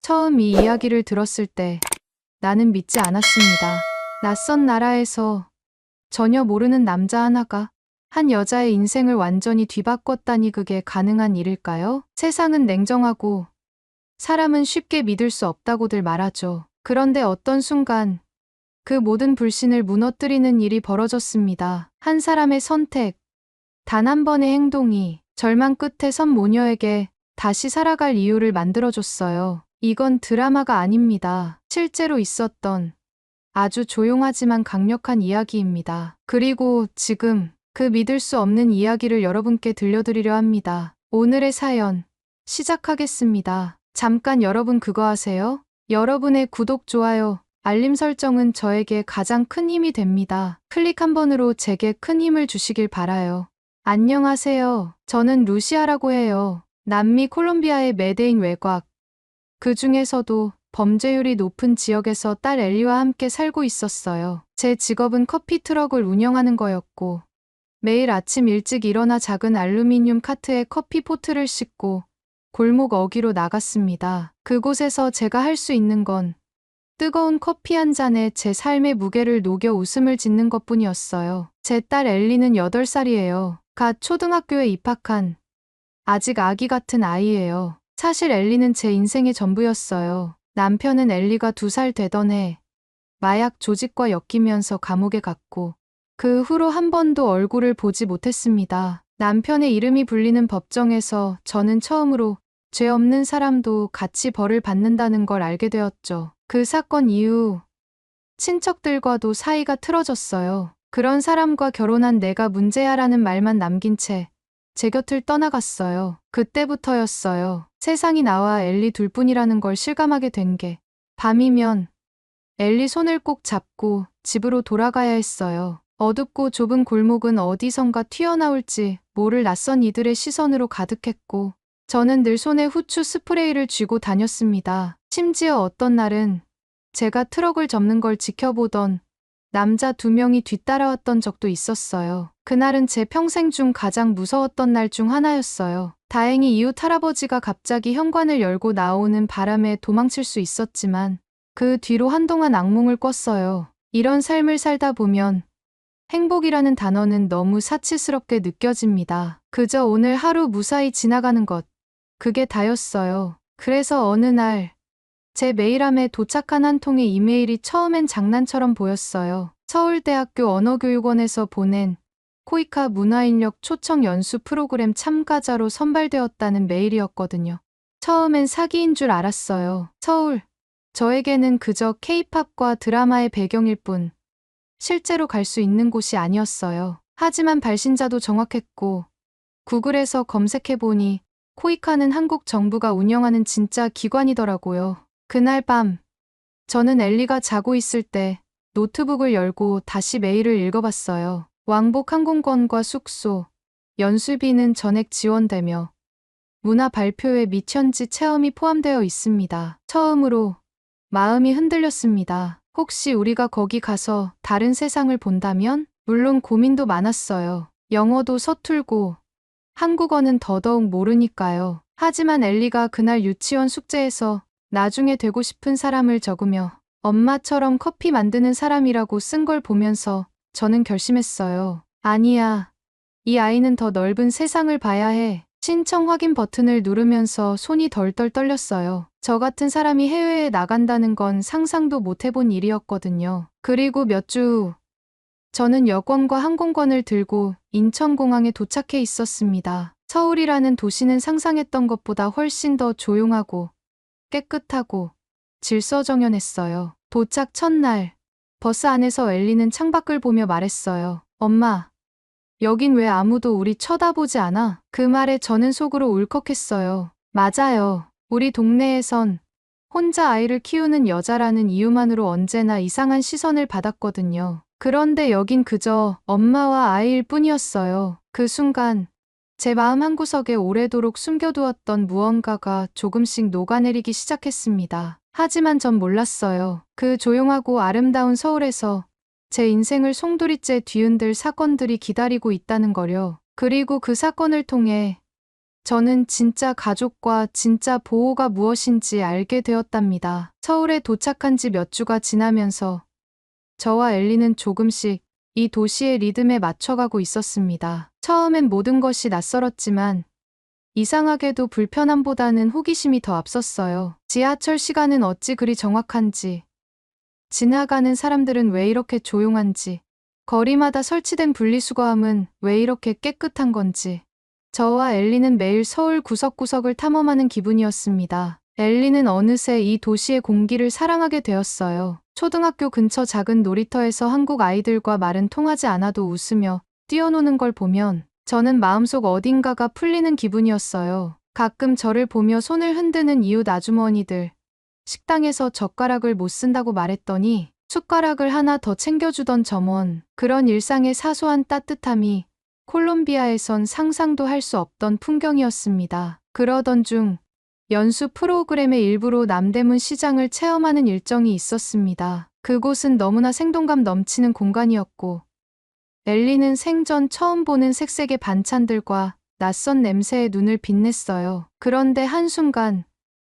처음 이 이야기를 들었을 때 나는 믿지 않았습니다. 낯선 나라에서 전혀 모르는 남자 하나가 한 여자의 인생을 완전히 뒤바꿨다니 그게 가능한 일일까요? 세상은 냉정하고 사람은 쉽게 믿을 수 없다고들 말하죠. 그런데 어떤 순간 그 모든 불신을 무너뜨리는 일이 벌어졌습니다. 한 사람의 선택, 단 한 번의 행동이 절망 끝에 선 모녀에게 다시 살아갈 이유를 만들어줬어요. 이건 드라마가 아닙니다. 실제로 있었던 아주 조용하지만 강력한 이야기입니다. 그리고 지금 그 믿을 수 없는 이야기를 여러분께 들려드리려 합니다. 오늘의 사연 시작하겠습니다. 잠깐 여러분 그거 아세요? 여러분의 구독, 좋아요, 알림 설정은 저에게 가장 큰 힘이 됩니다. 클릭 한 번으로 제게 큰 힘을 주시길 바라요. 안녕하세요. 저는 루시아라고 해요. 남미 콜롬비아의 메데인 외곽. 그 중에서도 범죄율이 높은 지역에서 딸 엘리와 함께 살고 있었어요. 제 직업은 커피 트럭을 운영하는 거였고, 매일 아침 일찍 일어나 작은 알루미늄 카트에 커피 포트를 싣고 골목 어귀로 나갔습니다. 그곳에서 제가 할 수 있는 건 뜨거운 커피 한 잔에 제 삶의 무게를 녹여 웃음을 짓는 것뿐이었어요. 제 딸 엘리는 8살이에요. 갓 초등학교에 입학한 아직 아기 같은 아이예요. 사실 엘리는 제 인생의 전부였어요. 남편은 엘리가 2살 되던 해 마약 조직과 엮이면서 감옥에 갔고 그 후로 한 번도 얼굴을 보지 못했습니다. 남편의 이름이 불리는 법정에서 저는 처음으로 죄 없는 사람도 같이 벌을 받는다는 걸 알게 되었죠. 그 사건 이후 친척들과도 사이가 틀어졌어요. 그런 사람과 결혼한 내가 문제야라는 말만 남긴 채 제 곁을 떠나갔어요. 그때부터였어요. 세상이 나와 엘리 둘뿐이라는 걸 실감하게 된 게. 밤이면 엘리 손을 꼭 잡고 집으로 돌아가야 했어요. 어둡고 좁은 골목은 어디선가 튀어나올지 모를 낯선 이들의 시선으로 가득했고 저는 늘 손에 후추 스프레이를 쥐고 다녔습니다. 심지어 어떤 날은 제가 트럭을 접는 걸 지켜보던 남자 2명이 뒤따라왔던 적도 있었어요. 그날은 제 평생 중 가장 무서웠던 날 중 하나였어요. 다행히 이웃 할아버지가 갑자기 현관을 열고 나오는 바람에 도망칠 수 있었지만 그 뒤로 한동안 악몽을 꿨어요. 이런 삶을 살다 보면 행복이라는 단어는 너무 사치스럽게 느껴집니다. 그저 오늘 하루 무사히 지나가는 것, 그게 다였어요. 그래서 어느 날 제 메일함에 도착한 한 통의 이메일이 처음엔 장난처럼 보였어요. 서울대학교 언어교육원에서 보낸 코이카 문화인력 초청 연수 프로그램 참가자로 선발되었다는 메일이었거든요. 처음엔 사기인 줄 알았어요. 서울. 저에게는 그저 케이팝과 드라마의 배경일 뿐 실제로 갈 수 있는 곳이 아니었어요. 하지만 발신자도 정확했고 구글에서 검색해보니 코이카는 한국 정부가 운영하는 진짜 기관이더라고요. 그날 밤 저는 엘리가 자고 있을 때 노트북을 열고 다시 메일을 읽어봤어요. 왕복 항공권과 숙소, 연수비는 전액 지원되며 문화 발표회 및 현지 체험이 포함되어 있습니다. 처음으로 마음이 흔들렸습니다. 혹시 우리가 거기 가서 다른 세상을 본다면? 물론 고민도 많았어요. 영어도 서툴고 한국어는 더더욱 모르니까요. 하지만 엘리가 그날 유치원 숙제에서 나중에 되고 싶은 사람을 적으며 엄마처럼 커피 만드는 사람이라고 쓴 걸 보면서 저는 결심했어요. 아니야. 이 아이는 더 넓은 세상을 봐야 해. 신청 확인 버튼을 누르면서 손이 덜덜 떨렸어요. 저 같은 사람이 해외에 나간다는 건 상상도 못 해본 일이었거든요. 그리고 몇 주 후, 저는 여권과 항공권을 들고 인천공항에 도착해 있었습니다. 서울이라는 도시는 상상했던 것보다 훨씬 더 조용하고 깨끗하고 질서정연했어요. 도착 첫날, 버스 안에서 엘리는 창밖을 보며 말했어요. 엄마, 여긴 왜 아무도 우리 쳐다보지 않아? 그 말에 저는 속으로 울컥했어요. 맞아요. 우리 동네에선 혼자 아이를 키우는 여자라는 이유만으로 언제나 이상한 시선을 받았거든요. 그런데 여긴 그저 엄마와 아이일 뿐이었어요. 그 순간 제 마음 한구석에 오래도록 숨겨두었던 무언가가 조금씩 녹아내리기 시작했습니다. 하지만 전 몰랐어요. 그 조용하고 아름다운 서울에서 제 인생을 송두리째 뒤흔들 사건들이 기다리고 있다는 거요. 그리고 그 사건을 통해 저는 진짜 가족과 진짜 보호가 무엇인지 알게 되었답니다. 서울에 도착한 지 몇 주가 지나면서 저와 엘리는 조금씩 이 도시의 리듬에 맞춰가고 있었습니다. 처음엔 모든 것이 낯설었지만 이상하게도 불편함보다는 호기심이 더 앞섰어요. 지하철 시간은 어찌 그리 정확한지, 지나가는 사람들은 왜 이렇게 조용한지, 거리마다 설치된 분리수거함은 왜 이렇게 깨끗한 건지. 저와 엘리는 매일 서울 구석구석을 탐험하는 기분이었습니다. 엘리는 어느새 이 도시의 공기를 사랑하게 되었어요. 초등학교 근처 작은 놀이터에서 한국 아이들과 말은 통하지 않아도 웃으며 뛰어노는 걸 보면 저는 마음속 어딘가가 풀리는 기분이었어요. 가끔 저를 보며 손을 흔드는 이웃 아주머니들, 식당에서 젓가락을 못 쓴다고 말했더니 숟가락을 하나 더 챙겨주던 점원, 그런 일상의 사소한 따뜻함이 콜롬비아에선 상상도 할 수 없던 풍경이었습니다. 그러던 중 연수 프로그램의 일부로 남대문 시장을 체험하는 일정이 있었습니다. 그곳은 너무나 생동감 넘치는 공간이었고 엘리는 생전 처음 보는 색색의 반찬들과 낯선 냄새에 눈을 빛냈어요. 그런데 한순간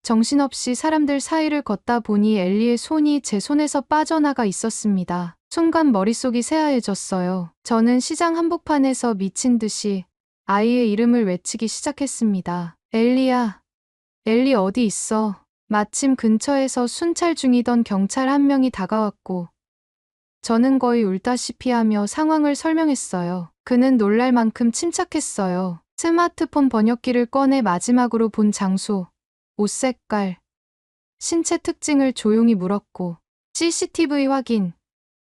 정신없이 사람들 사이를 걷다 보니 엘리의 손이 제 손에서 빠져나가 있었습니다. 순간 머릿속이 새하얘졌어요. 저는 시장 한복판에서 미친 듯이 아이의 이름을 외치기 시작했습니다. 엘리야, 엘리 어디 있어? 마침 근처에서 순찰 중이던 경찰 한 명이 다가왔고 저는 거의 울다시피 하며 상황을 설명했어요. 그는 놀랄 만큼 침착했어요. 스마트폰 번역기를 꺼내 마지막으로 본 장소, 옷 색깔, 신체 특징을 조용히 물었고 CCTV 확인,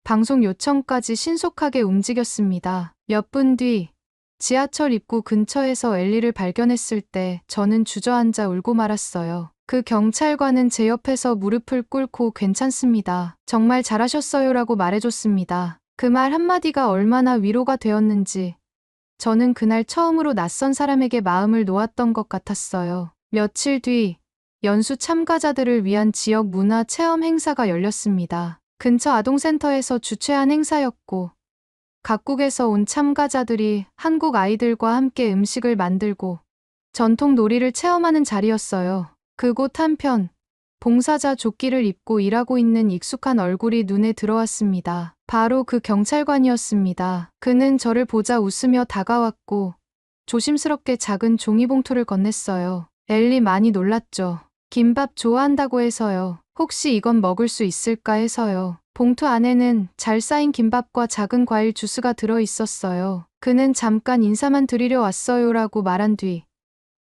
방송 요청까지 신속하게 움직였습니다. 몇 분 뒤 지하철 입구 근처에서 엘리를 발견했을 때 저는 주저앉아 울고 말았어요. 그 경찰관은 제 옆에서 무릎을 꿇고 괜찮습니다. 정말 잘하셨어요라고 말해줬습니다. 그 말 한마디가 얼마나 위로가 되었는지 저는 그날 처음으로 낯선 사람에게 마음을 놓았던 것 같았어요. 며칠 뒤 연수 참가자들을 위한 지역 문화 체험 행사가 열렸습니다. 근처 아동센터에서 주최한 행사였고 각국에서 온 참가자들이 한국 아이들과 함께 음식을 만들고 전통 놀이를 체험하는 자리였어요. 그곳 한편 봉사자 조끼를 입고 일하고 있는 익숙한 얼굴이 눈에 들어왔습니다. 바로 그 경찰관이었습니다. 그는 저를 보자 웃으며 다가왔고 조심스럽게 작은 종이봉투를 건넸어요. 엘리 많이 놀랐죠. 김밥 좋아한다고 해서요. 혹시 이건 먹을 수 있을까 해서요. 봉투 안에는 잘 쌓인 김밥과 작은 과일 주스가 들어 있었어요. 그는 잠깐 인사만 드리려 왔어요라고 말한 뒤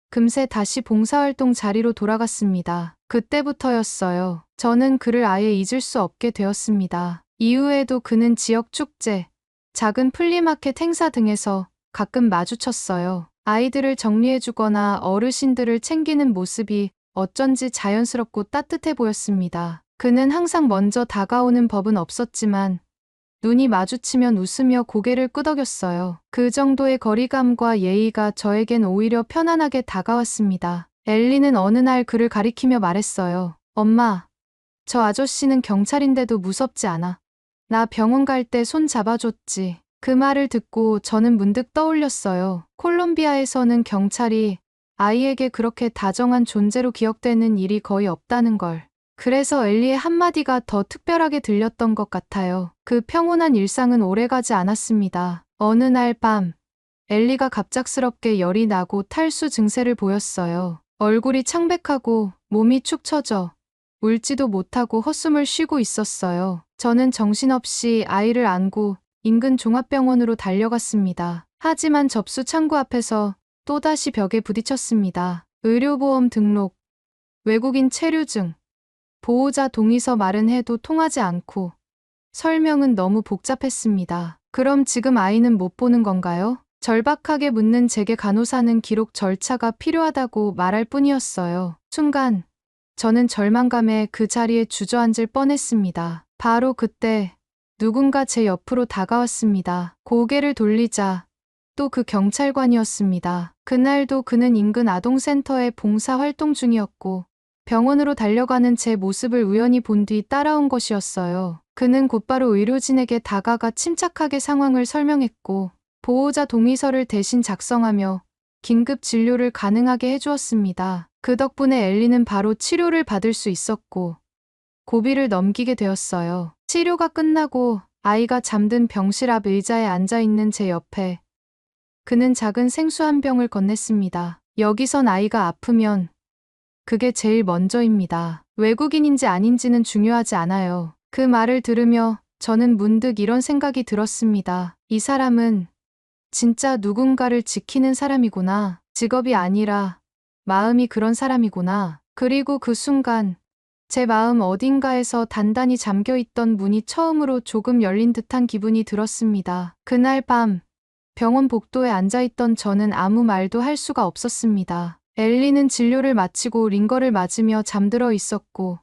금세 다시 봉사활동 자리로 돌아갔습니다. 그때부터였어요. 저는 그를 아예 잊을 수 없게 되었습니다. 이후에도 그는 지역 축제, 작은 플리마켓 행사 등에서 가끔 마주쳤어요. 아이들을 정리해주거나 어르신들을 챙기는 모습이 어쩐지 자연스럽고 따뜻해 보였습니다. 그는 항상 먼저 다가오는 법은 없었지만 눈이 마주치면 웃으며 고개를 끄덕였어요. 그 정도의 거리감과 예의가 저에겐 오히려 편안하게 다가왔습니다. 엘리는 어느 날 그를 가리키며 말했어요. 엄마, 저 아저씨는 경찰인데도 무섭지 않아. 나 병원 갈 때 손 잡아줬지. 그 말을 듣고 저는 문득 떠올렸어요. 콜롬비아에서는 경찰이 아이에게 그렇게 다정한 존재로 기억되는 일이 거의 없다는 걸. 그래서 엘리의 한마디가 더 특별하게 들렸던 것 같아요. 그 평온한 일상은 오래가지 않았습니다. 어느 날 밤, 엘리가 갑작스럽게 열이 나고 탈수 증세를 보였어요. 얼굴이 창백하고 몸이 축 처져 울지도 못하고 헛숨을 쉬고 있었어요. 저는 정신없이 아이를 안고 인근 종합병원으로 달려갔습니다. 하지만 접수 창구 앞에서 또다시 벽에 부딪혔습니다. 의료보험 등록, 외국인 체류증, 보호자 동의서 말은 해도 통하지 않고 설명은 너무 복잡했습니다. 그럼 지금 아이는 못 보는 건가요? 절박하게 묻는 제게 간호사는 기록 절차가 필요하다고 말할 뿐이었어요. 순간 저는 절망감에 그 자리에 주저앉을 뻔했습니다. 바로 그때 누군가 제 옆으로 다가왔습니다. 고개를 돌리자 또 그 경찰관이었습니다. 그날도 그는 인근 아동센터에 봉사활동 중이었고 병원으로 달려가는 제 모습을 우연히 본 뒤 따라온 것이었어요. 그는 곧바로 의료진에게 다가가 침착하게 상황을 설명했고 보호자 동의서를 대신 작성하며 긴급 진료를 가능하게 해주었습니다. 그 덕분에 엘리는 바로 치료를 받을 수 있었고 고비를 넘기게 되었어요. 치료가 끝나고 아이가 잠든 병실 앞 의자에 앉아있는 제 옆에 그는 작은 생수 한 병을 건넸습니다. 여기선 아이가 아프면 그게 제일 먼저입니다. 외국인인지 아닌지는 중요하지 않아요. 그 말을 들으며 저는 문득 이런 생각이 들었습니다. 이 사람은 진짜 누군가를 지키는 사람이구나. 직업이 아니라 마음이 그런 사람이구나. 그리고 그 순간 제 마음 어딘가에서 단단히 잠겨있던 문이 처음으로 조금 열린 듯한 기분이 들었습니다. 그날 밤 병원 복도에 앉아있던 저는 아무 말도 할 수가 없었습니다. 엘리는 진료를 마치고 링거를 맞으며 잠들어 있었고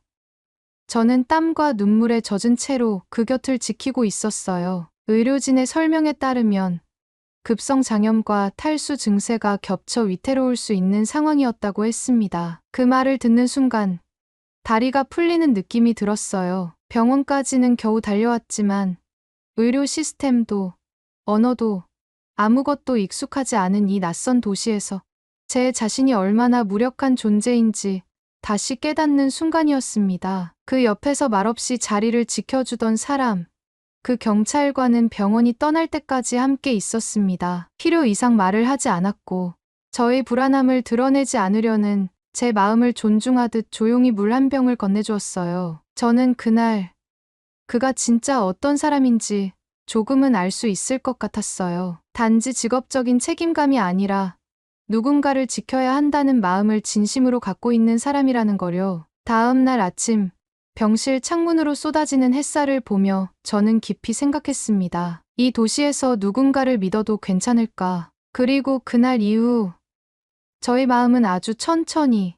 저는 땀과 눈물에 젖은 채로 그 곁을 지키고 있었어요. 의료진의 설명에 따르면 급성 장염과 탈수 증세가 겹쳐 위태로울 수 있는 상황이었다고 했습니다. 그 말을 듣는 순간 다리가 풀리는 느낌이 들었어요. 병원까지는 겨우 달려왔지만 의료 시스템도 언어도 아무것도 익숙하지 않은 이 낯선 도시에서 제 자신이 얼마나 무력한 존재인지 다시 깨닫는 순간이었습니다. 그 옆에서 말없이 자리를 지켜주던 사람, 그 경찰관은 병원이 떠날 때까지 함께 있었습니다. 필요 이상 말을 하지 않았고 저의 불안함을 드러내지 않으려는 제 마음을 존중하듯 조용히 물 한 병을 건네주었어요. 저는 그날 그가 진짜 어떤 사람인지 조금은 알 수 있을 것 같았어요. 단지 직업적인 책임감이 아니라 누군가를 지켜야 한다는 마음을 진심으로 갖고 있는 사람이라는 거요. 다음 날 아침 병실 창문으로 쏟아지는 햇살을 보며 저는 깊이 생각했습니다. 이 도시에서 누군가를 믿어도 괜찮을까? 그리고 그날 이후 저의 마음은 아주 천천히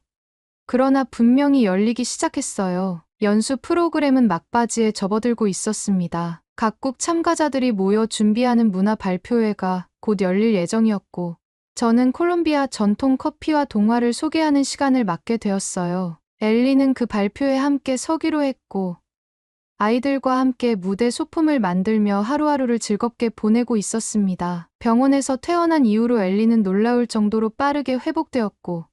그러나 분명히 열리기 시작했어요. 연수 프로그램은 막바지에 접어들고 있었습니다. 각국 참가자들이 모여 준비하는 문화 발표회가 곧 열릴 예정이었고 저는 콜롬비아 전통 커피와 동화를 소개하는 시간을 맡게 되었어요. 엘리는 그 발표에 함께 서기로 했고 아이들과 함께 무대 소품을 만들며 하루하루를 즐겁게 보내고 있었습니다. 병원에서 퇴원한 이후로 엘리는 놀라울 정도로 빠르게 회복되었고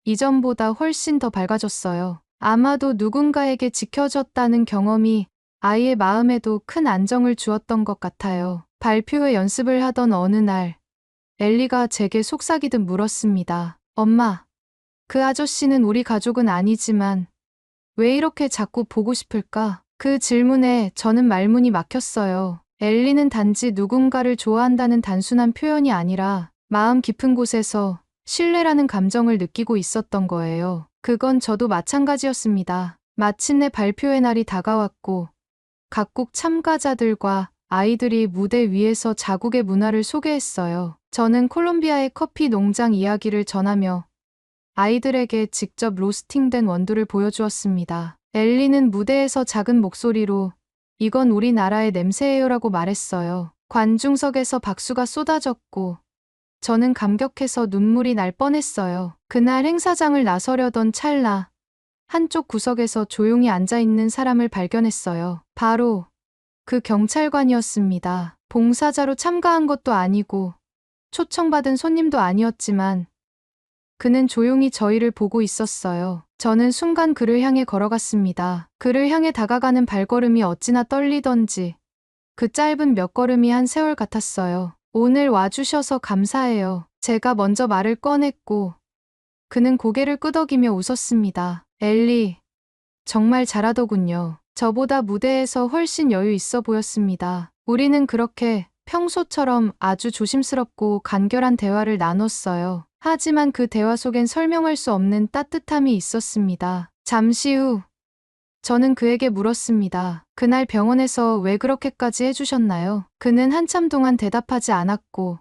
이전보다 훨씬 더 밝아졌어요. 아마도 누군가에게 지켜졌다는 경험이 아이의 마음에도 큰 안정을 주었던 것 같아요. 발표회 연습을 하던 어느 날 엘리가 제게 속삭이듯 물었습니다. 엄마, 그 아저씨는 우리 가족은 아니지만 왜 이렇게 자꾸 보고 싶을까? 그 질문에 저는 말문이 막혔어요. 엘리는 단지 누군가를 좋아한다는 단순한 표현이 아니라 마음 깊은 곳에서 신뢰라는 감정을 느끼고 있었던 거예요. 그건 저도 마찬가지였습니다. 마침내 발표회 날이 다가왔고 각국 참가자들과 아이들이 무대 위에서 자국의 문화를 소개했어요. 저는 콜롬비아의 커피 농장 이야기를 전하며 아이들에게 직접 로스팅된 원두를 보여주었습니다. 엘리는 무대에서 작은 목소리로 이건 우리나라의 냄새예요라고 말했어요. 관중석에서 박수가 쏟아졌고 저는 감격해서 눈물이 날 뻔했어요. 그날 행사장을 나서려던 찰나 한쪽 구석에서 조용히 앉아있는 사람을 발견했어요. 바로 그 경찰관이었습니다. 봉사자로 참가한 것도 아니고 초청받은 손님도 아니었지만 그는 조용히 저희를 보고 있었어요. 저는 순간 그를 향해 걸어갔습니다. 그를 향해 다가가는 발걸음이 어찌나 떨리던지 그 짧은 몇 걸음이 한 세월 같았어요. 오늘 와주셔서 감사해요. 제가 먼저 말을 꺼냈고 그는 고개를 끄덕이며 웃었습니다. 엘리, 정말 잘하더군요. 저보다 무대에서 훨씬 여유 있어 보였습니다. 우리는 그렇게 평소처럼 아주 조심스럽고 간결한 대화를 나눴어요. 하지만 그 대화 속엔 설명할 수 없는 따뜻함이 있었습니다. 잠시 후 저는 그에게 물었습니다. 그날 병원에서 왜 그렇게까지 해주셨나요? 그는 한참 동안 대답하지 않았고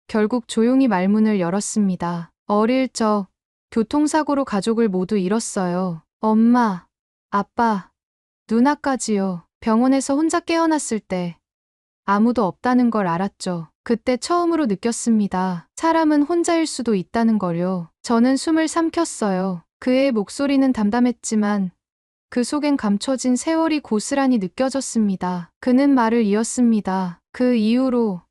결국 조용히 말문을 열었습니다. 어릴 적 교통사고로 가족을 모두 잃었어요. 엄마, 아빠, 누나까지요. 병원에서 혼자 깨어났을 때 아무도 없다는 걸 알았죠. 그때 처음으로 느꼈습니다. 사람은 혼자일 수도 있다는 걸요. 저는 숨을 삼켰어요. 그의 목소리는 담담했지만 그 속엔 감춰진 세월이 고스란히 느껴졌습니다. 그는 말을 이었습니다. 그 이후로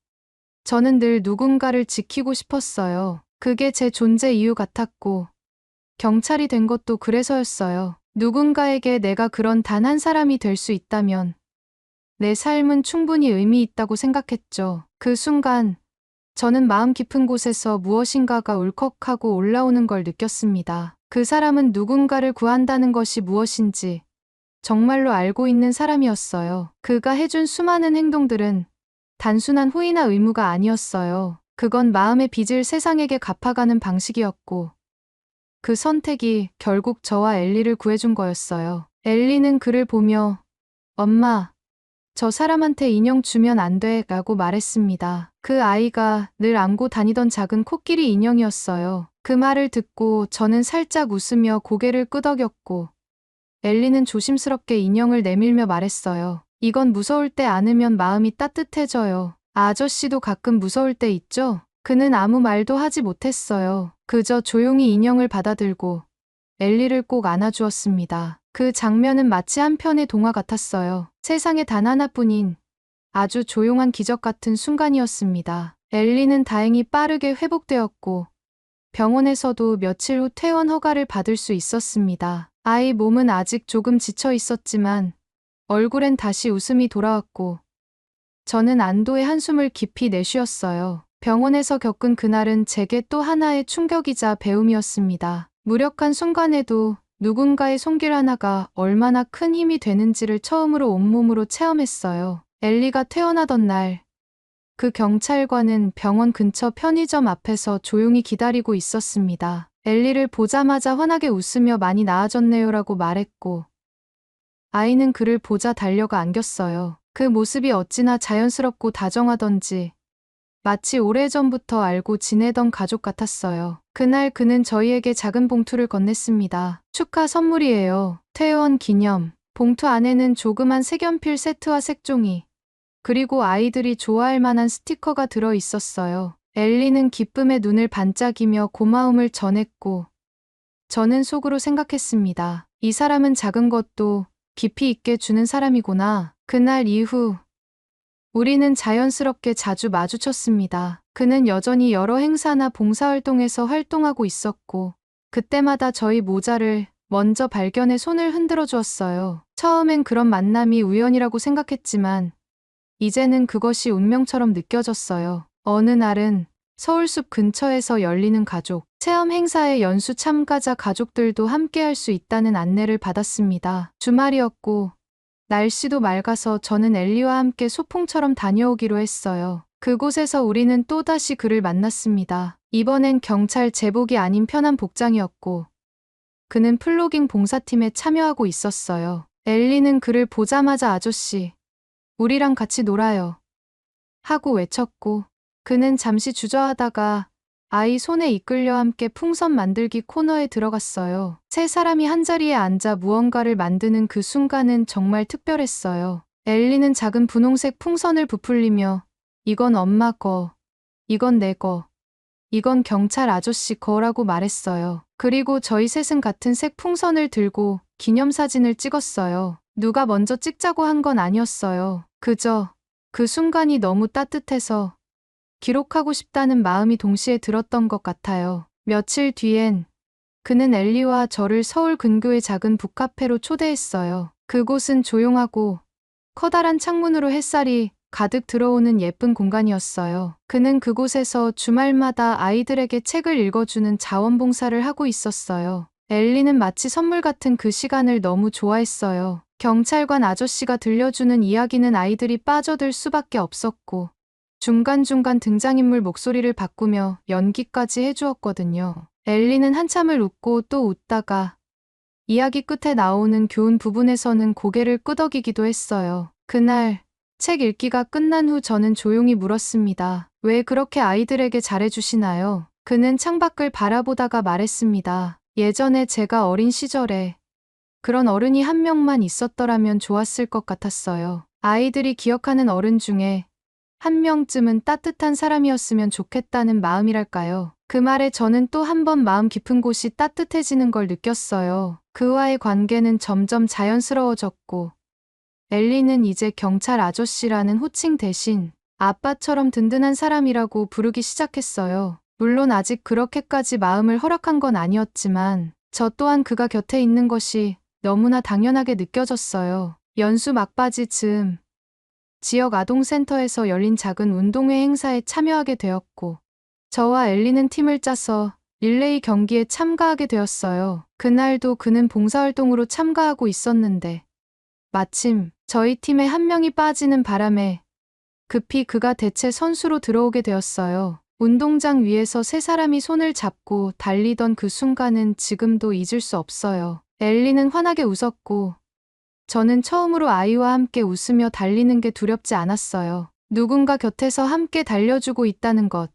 저는 늘 누군가를 지키고 싶었어요. 그게 제 존재 이유 같았고, 경찰이 된 것도 그래서였어요. 누군가에게 내가 그런 단 한 사람이 될 수 있다면 내 삶은 충분히 의미 있다고 생각했죠. 그 순간 저는 마음 깊은 곳에서 무엇인가가 울컥하고 올라오는 걸 느꼈습니다. 그 사람은 누군가를 구한다는 것이 무엇인지 정말로 알고 있는 사람이었어요. 그가 해준 수많은 행동들은 단순한 후회나 의무가 아니었어요. 그건 마음의 빚을 세상에게 갚아가는 방식이었고, 그 선택이 결국 저와 엘리를 구해준 거였어요. 엘리는 그를 보며 엄마, 저 사람한테 인형 주면 안 돼 라고 말했습니다. 그 아이가 늘 안고 다니던 작은 코끼리 인형이었어요. 그 말을 듣고 저는 살짝 웃으며 고개를 끄덕였고, 엘리는 조심스럽게 인형을 내밀며 말했어요. 이건 무서울 때 안으면 마음이 따뜻해져요. 아저씨도 가끔 무서울 때 있죠? 그는 아무 말도 하지 못했어요. 그저 조용히 인형을 받아들고 엘리를 꼭 안아주었습니다. 그 장면은 마치 한 편의 동화 같았어요. 세상에 단 하나뿐인 아주 조용한 기적 같은 순간이었습니다. 엘리는 다행히 빠르게 회복되었고 병원에서도 며칠 후 퇴원 허가를 받을 수 있었습니다. 아이 몸은 아직 조금 지쳐 있었지만 얼굴엔 다시 웃음이 돌아왔고 저는 안도의 한숨을 깊이 내쉬었어요. 병원에서 겪은 그날은 제게 또 하나의 충격이자 배움이었습니다. 무력한 순간에도 누군가의 손길 하나가 얼마나 큰 힘이 되는지를 처음으로 온몸으로 체험했어요. 엘리가 퇴원하던 날, 그 경찰관은 병원 근처 편의점 앞에서 조용히 기다리고 있었습니다. 엘리를 보자마자 환하게 웃으며 많이 나아졌네요라고 말했고, 아이는 그를 보자 달려가 안겼어요. 그 모습이 어찌나 자연스럽고 다정하던지 마치 오래전부터 알고 지내던 가족 같았어요. 그날 그는 저희에게 작은 봉투를 건넸습니다. 축하 선물이에요. 퇴원 기념. 봉투 안에는 조그만 색연필 세트와 색종이, 그리고 아이들이 좋아할 만한 스티커가 들어 있었어요. 엘리는 기쁨에 눈을 반짝이며 고마움을 전했고, 저는 속으로 생각했습니다. 이 사람은 작은 것도 깊이 있게 주는 사람이구나. 그날 이후 우리는 자연스럽게 자주 마주쳤습니다. 그는 여전히 여러 행사나 봉사활동에서 활동하고 있었고, 그때마다 저희 모자를 먼저 발견해 손을 흔들어 주었어요. 처음엔 그런 만남이 우연이라고 생각했지만, 이제는 그것이 운명처럼 느껴졌어요. 어느 날은 서울숲 근처에서 열리는 가족 체험 행사에 연수 참가자 가족들도 함께할 수 있다는 안내를 받았습니다. 주말이었고, 날씨도 맑아서 저는 엘리와 함께 소풍처럼 다녀오기로 했어요. 그곳에서 우리는 또다시 그를 만났습니다. 이번엔 경찰 제복이 아닌 편한 복장이었고, 그는 플로깅 봉사팀에 참여하고 있었어요. 엘리는 그를 보자마자 아저씨, 우리랑 같이 놀아요. 하고 외쳤고, 그는 잠시 주저하다가 아이 손에 이끌려 함께 풍선 만들기 코너에 들어갔어요. 세 사람이 한자리에 앉아 무언가를 만드는 그 순간은 정말 특별했어요. 엘리는 작은 분홍색 풍선을 부풀리며 이건 엄마 거, 이건 내 거, 이건 경찰 아저씨 거라고 말했어요. 그리고 저희 셋은 같은 색 풍선을 들고 기념사진을 찍었어요. 누가 먼저 찍자고 한 건 아니었어요. 그저 그 순간이 너무 따뜻해서 기록하고 싶다는 마음이 동시에 들었던 것 같아요. 며칠 뒤엔 그는 엘리와 저를 서울 근교의 작은 북카페로 초대했어요. 그곳은 조용하고 커다란 창문으로 햇살이 가득 들어오는 예쁜 공간이었어요. 그는 그곳에서 주말마다 아이들에게 책을 읽어주는 자원봉사를 하고 있었어요. 엘리는 마치 선물 같은 그 시간을 너무 좋아했어요. 경찰관 아저씨가 들려주는 이야기는 아이들이 빠져들 수밖에 없었고, 중간중간 등장인물 목소리를 바꾸며 연기까지 해주었거든요. 엘리는 한참을 웃고 또 웃다가 이야기 끝에 나오는 교훈 부분에서는 고개를 끄덕이기도 했어요. 그날 책 읽기가 끝난 후 저는 조용히 물었습니다. 왜 그렇게 아이들에게 잘해주시나요? 그는 창밖을 바라보다가 말했습니다. 예전에 제가 어린 시절에 그런 어른이 한 명만 있었더라면 좋았을 것 같았어요. 아이들이 기억하는 어른 중에 한 명쯤은 따뜻한 사람이었으면 좋겠다는 마음이랄까요. 그 말에 저는 또 한 번 마음 깊은 곳이 따뜻해지는 걸 느꼈어요. 그와의 관계는 점점 자연스러워졌고, 엘리는 이제 경찰 아저씨라는 호칭 대신 아빠처럼 든든한 사람이라고 부르기 시작했어요. 물론 아직 그렇게까지 마음을 허락한 건 아니었지만 저 또한 그가 곁에 있는 것이 너무나 당연하게 느껴졌어요. 연수 막바지 즈음 지역 아동센터에서 열린 작은 운동회 행사에 참여하게 되었고 저와 엘리는 팀을 짜서 릴레이 경기에 참가하게 되었어요. 그날도 그는 봉사활동으로 참가하고 있었는데 마침 저희 팀에 한 명이 빠지는 바람에 급히 그가 대체 선수로 들어오게 되었어요. 운동장 위에서 세 사람이 손을 잡고 달리던 그 순간은 지금도 잊을 수 없어요. 엘리는 환하게 웃었고 저는 처음으로 아이와 함께 웃으며 달리는 게 두렵지 않았어요. 누군가 곁에서 함께 달려주고 있다는 것.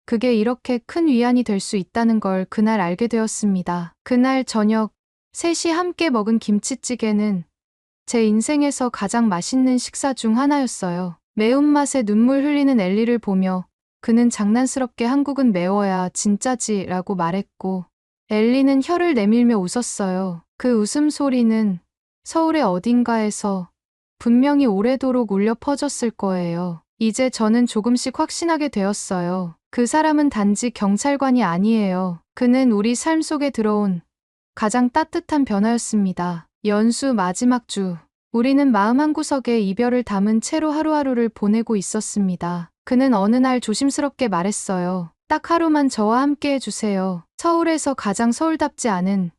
그게 이렇게 큰 위안이 될 수 있다는 걸 그날 알게 되었습니다. 그날 저녁 셋이 함께 먹은 김치찌개는 제 인생에서 가장 맛있는 식사 중 하나였어요. 매운맛에 눈물 흘리는 엘리를 보며 그는 장난스럽게 한국은 매워야 진짜지 라고 말했고 엘리는 혀를 내밀며 웃었어요. 그 웃음소리는 서울의 어딘가에서 분명히 오래도록 울려 퍼졌을 거예요. 이제 저는 조금씩 확신하게 되었어요. 그 사람은 단지 경찰관이 아니에요. 그는 우리 삶 속에 들어온 가장 따뜻한 변화였습니다. 연수 마지막 주, 우리는 마음 한구석에 이별을 담은 채로 하루하루를 보내고 있었습니다. 그는 어느 날 조심스럽게 말했어요. 딱 하루만 저와 함께 해주세요. 서울에서 가장 서울답지 않은,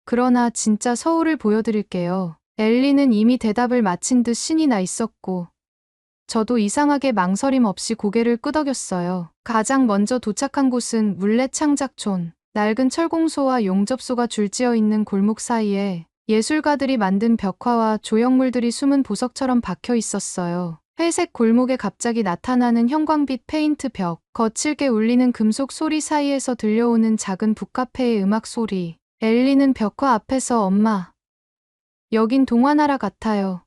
그러나 진짜 서울을 보여드릴게요. 엘리는 이미 대답을 마친 듯 신이 나 있었고 저도 이상하게 망설임 없이 고개를 끄덕였어요. 가장 먼저 도착한 곳은 물레창작촌. 낡은 철공소와 용접소가 줄지어 있는 골목 사이에 예술가들이 만든 벽화와 조형물들이 숨은 보석처럼 박혀 있었어요. 회색 골목에 갑자기 나타나는 형광빛 페인트 벽, 거칠게 울리는 금속 소리 사이에서 들려오는 작은 북카페의 음악 소리. 엘리는 벽화 앞에서 엄마, 여긴 동화나라 같아요.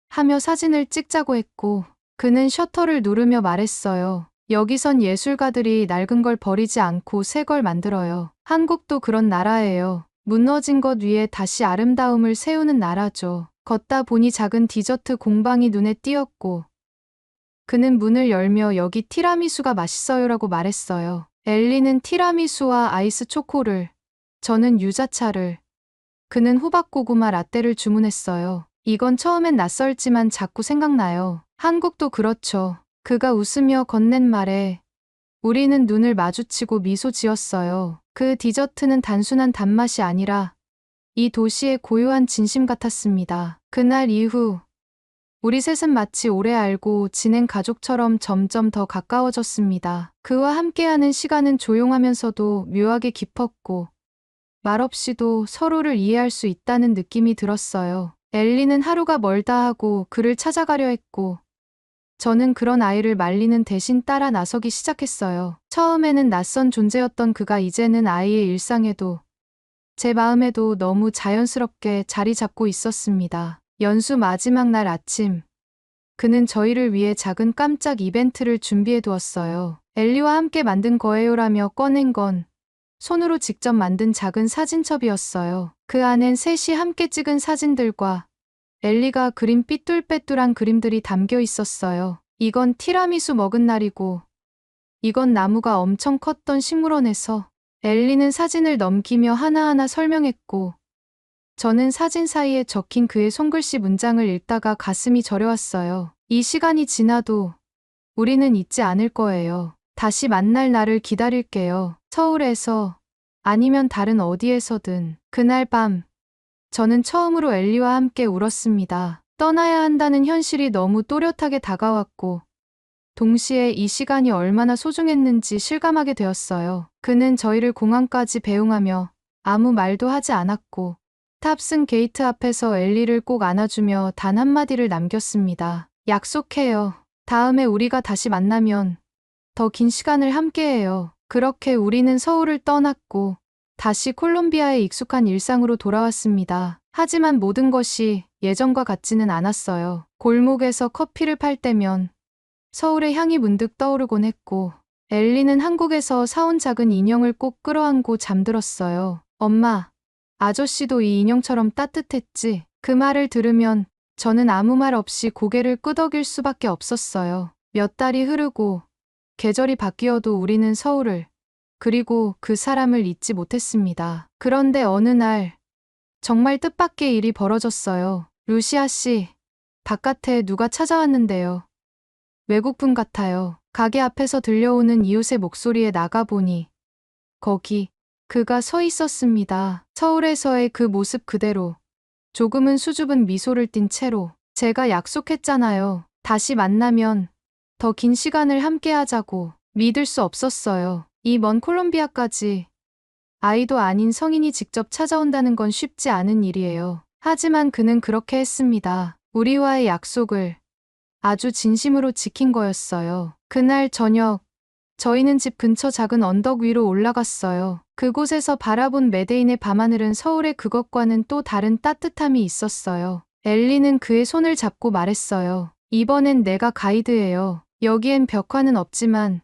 하며 사진을 찍자고 했고 그는 셔터를 누르며 말했어요. 여기선 예술가들이 낡은 걸 버리지 않고 새 걸 만들어요. 한국도 그런 나라예요. 무너진 것 위에 다시 아름다움을 세우는 나라죠. 걷다 보니 작은 디저트 공방이 눈에 띄었고 그는 문을 열며 여기 티라미수가 맛있어요라고 말했어요. 엘리는 티라미수와 아이스 초코를, 저는 유자차를, 그는 호박고구마 라떼를 주문했어요. 이건 처음엔 낯설지만 자꾸 생각나요. 한국도 그렇죠. 그가 웃으며 건넨 말에 우리는 눈을 마주치고 미소 지었어요. 그 디저트는 단순한 단맛이 아니라 이 도시의 고요한 진심 같았습니다. 그날 이후 우리 셋은 마치 오래 알고 지낸 가족처럼 점점 더 가까워졌습니다. 그와 함께하는 시간은 조용하면서도 묘하게 깊었고 말없이도 서로를 이해할 수 있다는 느낌이 들었어요. 엘리는 하루가 멀다 하고 그를 찾아가려 했고 저는 그런 아이를 말리는 대신 따라 나서기 시작했어요. 처음에는 낯선 존재였던 그가 이제는 아이의 일상에도 제 마음에도 너무 자연스럽게 자리 잡고 있었습니다. 연수 마지막 날 아침, 그는 저희를 위해 작은 깜짝 이벤트를 준비해 두었어요. 엘리와 함께 만든 거예요라며 꺼낸 건 손으로 직접 만든 작은 사진첩이었어요. 그 안엔 셋이 함께 찍은 사진들과 엘리가 그린 삐뚤빼뚤한 그림들이 담겨 있었어요. 이건 티라미수 먹은 날이고 이건 나무가 엄청 컸던 식물원에서. 엘리는 사진을 넘기며 하나하나 설명했고 저는 사진 사이에 적힌 그의 손글씨 문장을 읽다가 가슴이 저려왔어요. 이 시간이 지나도 우리는 잊지 않을 거예요. 다시 만날 날을 기다릴게요. 서울에서 아니면 다른 어디에서든. 그날 밤 저는 처음으로 엘리와 함께 울었습니다. 떠나야 한다는 현실이 너무 또렷하게 다가왔고 동시에 이 시간이 얼마나 소중했는지 실감하게 되었어요. 그는 저희를 공항까지 배웅하며 아무 말도 하지 않았고 탑승 게이트 앞에서 엘리를 꼭 안아주며 단 한마디를 남겼습니다. 약속해요. 다음에 우리가 다시 만나면 더 긴 시간을 함께해요. 그렇게 우리는 서울을 떠났고 다시 콜롬비아의 익숙한 일상으로 돌아왔습니다. 하지만 모든 것이 예전과 같지는 않았어요. 골목에서 커피를 팔 때면 서울의 향이 문득 떠오르곤 했고 엘리는 한국에서 사온 작은 인형을 꼭 끌어안고 잠들었어요. 엄마, 아저씨도 이 인형처럼 따뜻했지? 그 말을 들으면 저는 아무 말 없이 고개를 끄덕일 수밖에 없었어요. 몇 달이 흐르고 계절이 바뀌어도 우리는 서울을, 그리고 그 사람을 잊지 못했습니다. 그런데 어느 날 정말 뜻밖의 일이 벌어졌어요. 루시아 씨, 바깥에 누가 찾아왔는데요. 외국분 같아요. 가게 앞에서 들려오는 이웃의 목소리에 나가보니 거기 그가 서 있었습니다. 서울에서의 그 모습 그대로 조금은 수줍은 미소를 띤 채로 제가 약속했잖아요. 다시 만나면 더 긴 시간을 함께 하자고. 믿을 수 없었어요. 이 먼 콜롬비아까지 아이도 아닌 성인이 직접 찾아온다는 건 쉽지 않은 일이에요. 하지만 그는 그렇게 했습니다. 우리와의 약속을 아주 진심으로 지킨 거였어요. 그날 저녁, 저희는 집 근처 작은 언덕 위로 올라갔어요. 그곳에서 바라본 메데인의 밤하늘은 서울의 그것과는 또 다른 따뜻함이 있었어요. 엘리는 그의 손을 잡고 말했어요. 이번엔 내가 가이드예요. 여기엔 벽화는 없지만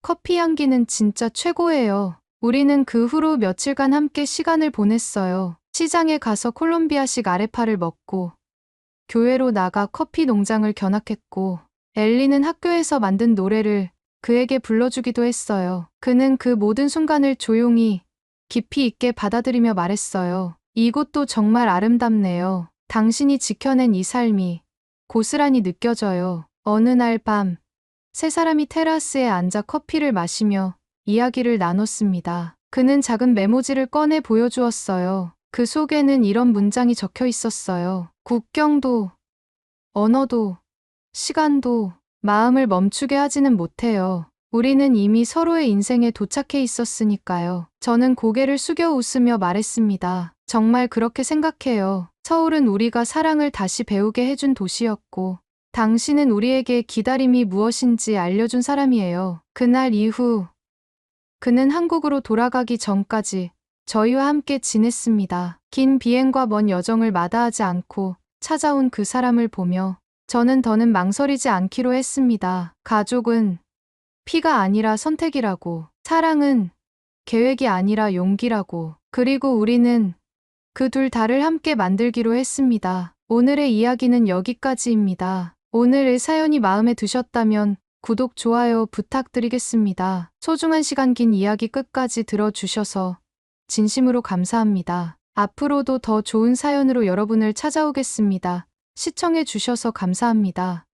커피 향기는 진짜 최고예요. 우리는 그 후로 며칠간 함께 시간을 보냈어요. 시장에 가서 콜롬비아식 아레파를 먹고 교회로 나가 커피 농장을 견학했고 엘리는 학교에서 만든 노래를 그에게 불러주기도 했어요. 그는 그 모든 순간을 조용히 깊이 있게 받아들이며 말했어요. 이곳도 정말 아름답네요. 당신이 지켜낸 이 삶이 고스란히 느껴져요. 어느 날 밤, 세 사람이 테라스에 앉아 커피를 마시며 이야기를 나눴습니다. 그는 작은 메모지를 꺼내 보여주었어요. 그 속에는 이런 문장이 적혀 있었어요. 국경도, 언어도, 시간도 마음을 멈추게 하지는 못해요. 우리는 이미 서로의 인생에 도착해 있었으니까요. 저는 고개를 숙여 웃으며 말했습니다. 정말 그렇게 생각해요. 서울은 우리가 사랑을 다시 배우게 해준 도시였고, 당신은 우리에게 기다림이 무엇인지 알려준 사람이에요. 그날 이후, 그는 한국으로 돌아가기 전까지 저희와 함께 지냈습니다. 긴 비행과 먼 여정을 마다하지 않고 찾아온 그 사람을 보며 저는 더는 망설이지 않기로 했습니다. 가족은 피가 아니라 선택이라고, 사랑은 계획이 아니라 용기라고, 그리고 우리는 그 둘 다를 함께 만들기로 했습니다. 오늘의 이야기는 여기까지입니다. 오늘의 사연이 마음에 드셨다면 구독, 좋아요 부탁드리겠습니다. 소중한 시간 긴 이야기 끝까지 들어주셔서 진심으로 감사합니다. 앞으로도 더 좋은 사연으로 여러분을 찾아오겠습니다. 시청해 주셔서 감사합니다.